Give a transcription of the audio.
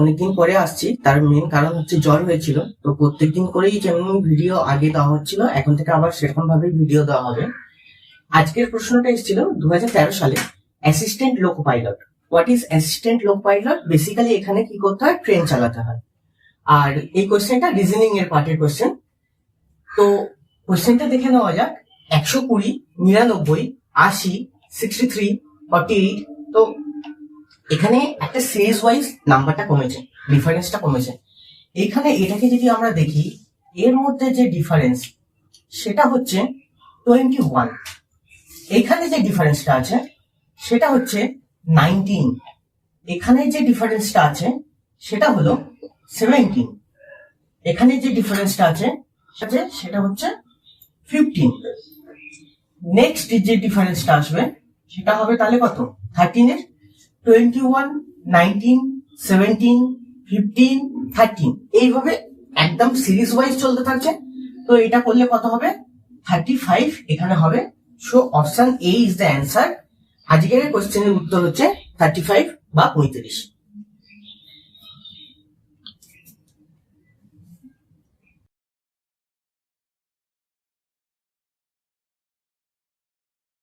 অনেকদিন পরে আসছি, তার মেন কারণ হচ্ছে জ্বর হয়েছিল। তো প্রত্যেকদিন করেই যেমন ভিডিও আগে দেওয়া হচ্ছিল, এখন থেকে আবার সেরকম ভাবে ভিডিও দেওয়া হবে। আজকের প্রশ্নটা এসেছিল 2013 সালে, assistant loco pilot. What is assistant loco pilot? Basically এখানে কি করতে হয়, ট্রেন চালাতে হয়। আর এই কোশ্চেনটা রিজনিং এর পার্টের কোশ্চেন। তো কোশ্চেনটা দেখে নেওয়া যাক। 120, 99, 80, 63, 48। তো এখানে একটা সিরিজ ওয়াইজ নাম্বারটা কমেছে, ডিফারেন্সটা কমেছে। এখানে এটাকে যদি আমরা দেখি, এর মধ্যে যে ডিফারেন্স সেটা হচ্ছে 21। এখানে যে ডিফারেন্সটা আছে সেটা হচ্ছে 19। এখানে যে ডিফারেন্সটা আছে সেটা হলো 17। এখানে যে ডিফারেন্সটা আছে সেটা হচ্ছে 15। নেক্সট যে ডিফারেন্সটা আসবে সেটা হবে তাহলে কত, 13 এর 21, 19, 17, 15, 13, এইভাবে একদম সিরিজ ওয়াইজ চলতে থাকছে। তো এটা করলে কত হবে, 35 এখানে হবে। So option A is the answer. আজকের কোশ্চেনের উত্তর হচ্ছে 35 বা 35।